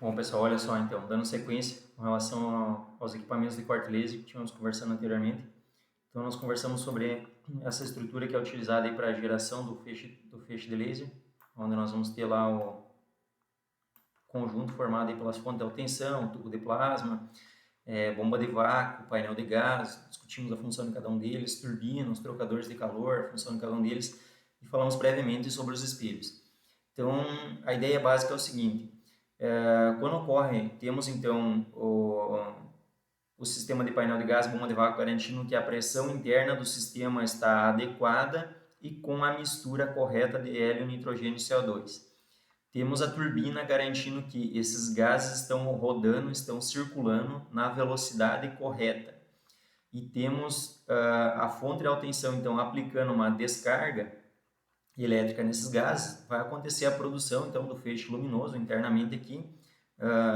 Bom, pessoal, olha só, então, dando sequência com relação aos equipamentos de corte laser que tínhamos conversando anteriormente. Então, nós conversamos sobre essa estrutura que é utilizada para a geração do feixe de laser, onde nós vamos ter lá o conjunto formado aí pelas fontes de alta tensão, tubo de plasma, bomba de vácuo, painel de gás, discutimos a função de cada um deles, turbinas, trocadores de calor, a função de cada um deles, e falamos brevemente sobre os espelhos. Então, a ideia básica é o seguinte: quando ocorre, temos então o sistema de painel de gás, bomba de vácuo, garantindo que a pressão interna do sistema está adequada e com a mistura correta de hélio, nitrogênio e CO2. Temos a turbina garantindo que esses gases estão rodando, estão circulando na velocidade correta. E temos a fonte de alta tensão, então, aplicando uma descarga elétrica nesses gases, vai acontecer a produção então do feixe luminoso internamente aqui,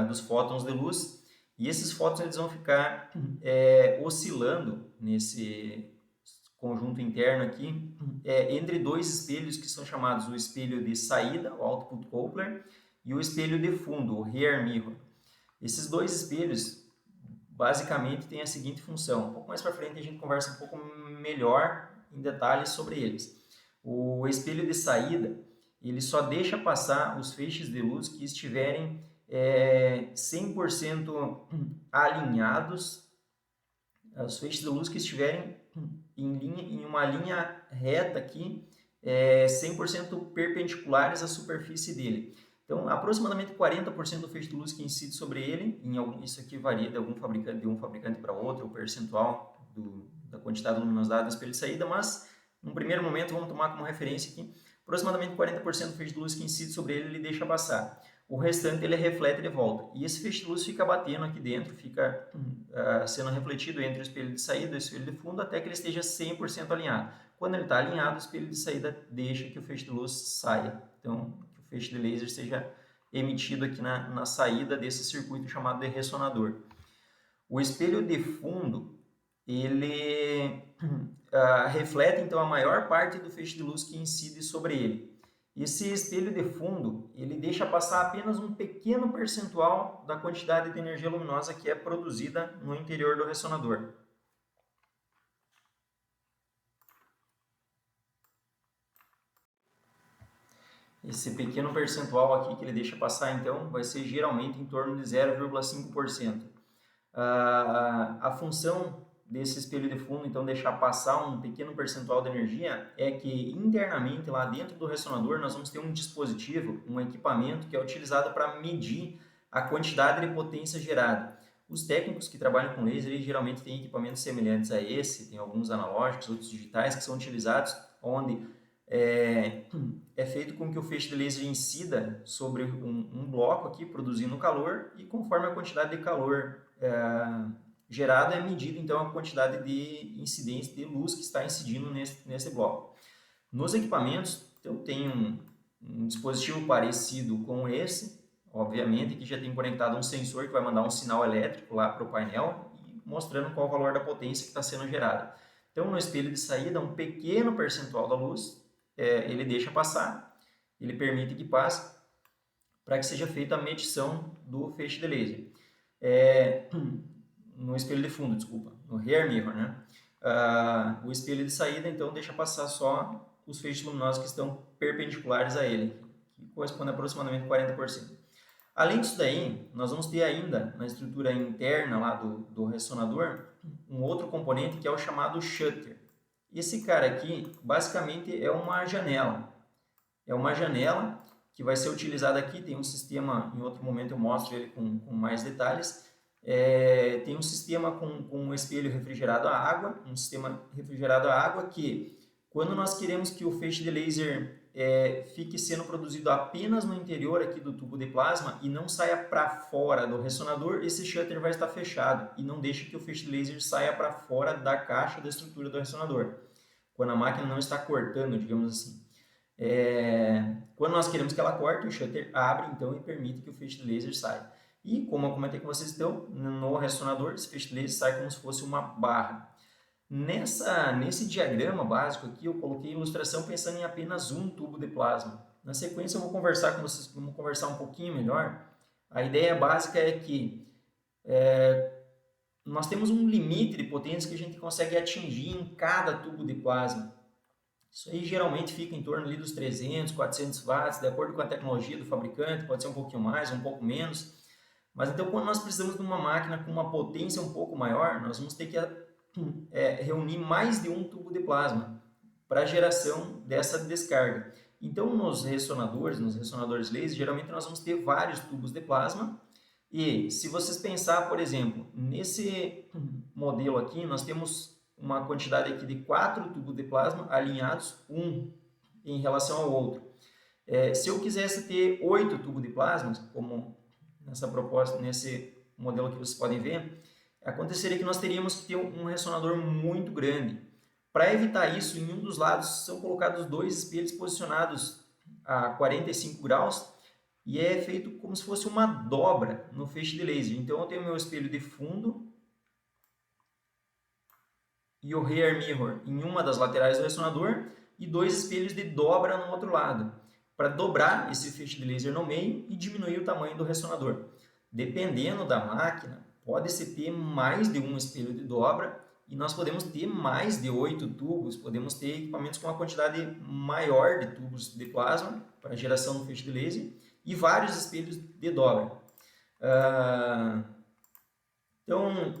dos fótons de luz, e esses fótons eles vão ficar oscilando nesse conjunto interno aqui, entre dois espelhos que são chamados o espelho de saída, o output coupler, e o espelho de fundo, o rear mirror. Esses dois espelhos basicamente têm a seguinte função. Um pouco mais para frente a gente conversa um pouco melhor em detalhes sobre eles. O espelho de saída, ele só deixa passar os feixes de luz que estiverem 100% alinhados, os feixes de luz que estiverem em uma linha reta aqui, 100% perpendiculares à superfície dele. Então, aproximadamente 40% do feixe de luz que incide sobre ele, isso aqui varia de um fabricante para outro, o percentual da quantidade de luminosidade do espelho de saída, mas, num primeiro momento, vamos tomar como referência aqui, aproximadamente 40% do feixe de luz que incide sobre ele deixa passar. O restante ele reflete de volta. E esse feixe de luz fica batendo aqui dentro, fica sendo refletido entre o espelho de saída e o espelho de fundo até que ele esteja 100% alinhado. Quando ele está alinhado, o espelho de saída deixa que o feixe de luz saia. Então, que o feixe de laser seja emitido aqui na saída desse circuito chamado de ressonador. O espelho de fundo, ele reflete então a maior parte do feixe de luz que incide sobre ele. Esse espelho de fundo, ele deixa passar apenas um pequeno percentual da quantidade de energia luminosa que é produzida no interior do ressonador. Esse pequeno percentual aqui que ele deixa passar, então, vai ser geralmente em torno de 0,5%. A função desse espelho de fundo, então, deixar passar um pequeno percentual de energia, é que internamente, lá dentro do ressonador, nós vamos ter um dispositivo, um equipamento que é utilizado para medir a quantidade de potência gerada. Os técnicos que trabalham com laser, eles geralmente têm equipamentos semelhantes a esse, tem alguns analógicos, outros digitais, que são utilizados, onde é feito com que o feixe de laser incida sobre um bloco aqui, produzindo calor, e conforme a quantidade de calor gerada é medida então a quantidade de incidência de luz que está incidindo nesse bloco. Nos equipamentos, então, tem um dispositivo parecido com esse, obviamente, que já tem conectado um sensor que vai mandar um sinal elétrico lá para o painel, mostrando qual o valor da potência que está sendo gerada. Então, no espelho de saída, um pequeno percentual da luz ele deixa passar, ele permite que passe, para que seja feita a medição do feixe de laser. No espelho de fundo, desculpa, no rear mirror, né? O espelho de saída, então, deixa passar só os feixes luminosos que estão perpendiculares a ele, que corresponde a aproximadamente 40%. Além disso daí, nós vamos ter ainda, na estrutura interna lá do ressonador, um outro componente que é o chamado shutter. Esse cara aqui, basicamente, é uma janela. É uma janela que vai ser utilizada aqui, tem um sistema, em outro momento eu mostro ele com mais detalhes, tem um sistema com um espelho refrigerado a água, um sistema refrigerado a água que, quando nós queremos que o feixe de laser fique sendo produzido apenas no interior aqui do tubo de plasma e não saia para fora do ressonador, esse shutter vai estar fechado e não deixa que o feixe de laser saia para fora da caixa da estrutura do ressonador, quando a máquina não está cortando, digamos assim. Quando nós queremos que ela corte, o shutter abre então e permite que o feixe de laser saia. E, como eu comentei com vocês, então, no ressonador, esse feixe de laser sai como se fosse uma barra. Nesse diagrama básico aqui, eu coloquei a ilustração pensando em apenas um tubo de plasma. Na sequência, eu vou conversar com vocês, vamos conversar um pouquinho melhor A ideia básica é que nós temos um limite de potência que a gente consegue atingir em cada tubo de plasma. Isso aí geralmente fica em torno ali dos 300, 400 watts, de acordo com a tecnologia do fabricante, pode ser um pouquinho mais, um pouco menos. Mas então, quando nós precisamos de uma máquina com uma potência um pouco maior, nós vamos ter que reunir mais de um tubo de plasma para a geração dessa descarga. Então, nos ressonadores laser, geralmente nós vamos ter vários tubos de plasma. E se vocês pensar, por exemplo, nesse modelo aqui, nós temos uma quantidade aqui de 4 tubos de plasma alinhados, um em relação ao outro. Se eu quisesse ter 8 tubos de plasma, como nessa proposta, nesse modelo que vocês podem ver, aconteceria que nós teríamos que ter um ressonador muito grande. Para evitar isso, em um dos lados são colocados 2 espelhos posicionados a 45 graus e é feito como se fosse uma dobra no feixe de laser. Então eu tenho meu espelho de fundo e o rear mirror em uma das laterais do ressonador e 2 espelhos de dobra no outro lado, para dobrar esse feixe de laser no meio e diminuir o tamanho do ressonador. Dependendo da máquina, pode-se ter mais de um espelho de dobra e nós podemos ter mais de 8 tubos, podemos ter equipamentos com uma quantidade maior de tubos de plasma para geração do feixe de laser e vários espelhos de dobra. Então,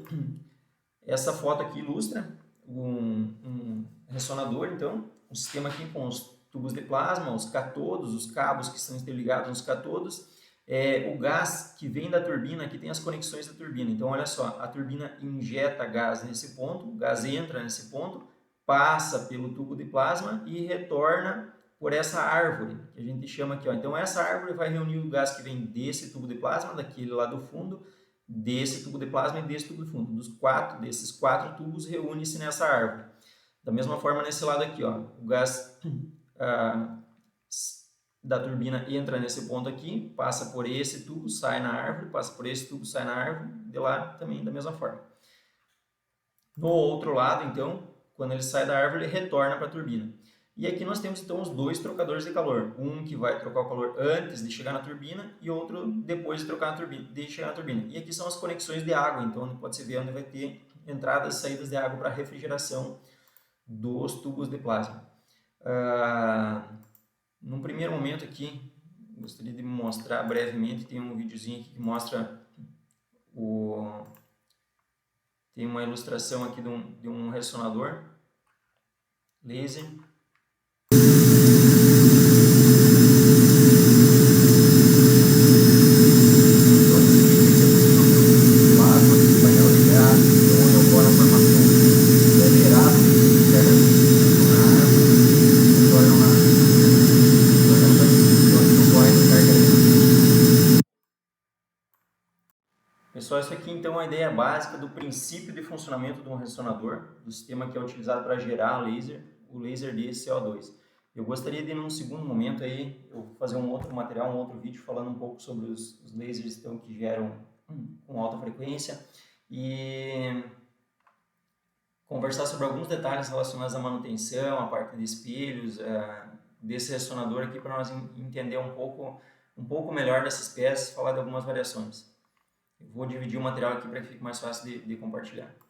essa foto aqui ilustra um ressonador, então, um sistema aqui com os tubos de plasma, os catodos, os cabos que estão interligados nos catodos, o gás que vem da turbina, aqui tem as conexões da turbina. Então, olha só, a turbina injeta gás nesse ponto, o gás entra nesse ponto, passa pelo tubo de plasma e retorna por essa árvore, que a gente chama aqui. Ó. Então, essa árvore vai reunir o gás que vem desse tubo de plasma, daquele lá do fundo, desse tubo de plasma e desse tubo de fundo. Desses quatro tubos, reúne-se nessa árvore. Da mesma forma, nesse lado aqui, ó, o gás da turbina entra nesse ponto aqui, passa por esse tubo, sai na árvore, passa por esse tubo, sai na árvore, de lá também da mesma forma. No outro lado, então, quando ele sai da árvore, ele retorna para a turbina. E aqui nós temos então os 2 trocadores de calor, um que vai trocar o calor antes de chegar na turbina e outro depois de trocar na turbina, de chegar na turbina. E aqui são as conexões de água, então pode-se ver onde vai ter entradas e saídas de água para refrigeração dos tubos de plasma. Num primeiro momento aqui, gostaria de mostrar brevemente, tem um videozinho aqui que mostra tem uma ilustração aqui de um ressonador laser. Pessoal, isso aqui então é a ideia básica do princípio de funcionamento de um ressonador, do sistema que é utilizado para gerar laser, o laser de CO2. Eu gostaria de, num segundo momento, aí, eu fazer um outro material, um outro vídeo falando um pouco sobre os lasers então, que geram com alta frequência e conversar sobre alguns detalhes relacionados à manutenção, à parte de espelhos, desse ressonador aqui para nós entender um pouco melhor dessas peças e falar de algumas variações. Eu vou dividir o material aqui para que fique mais fácil de compartilhar.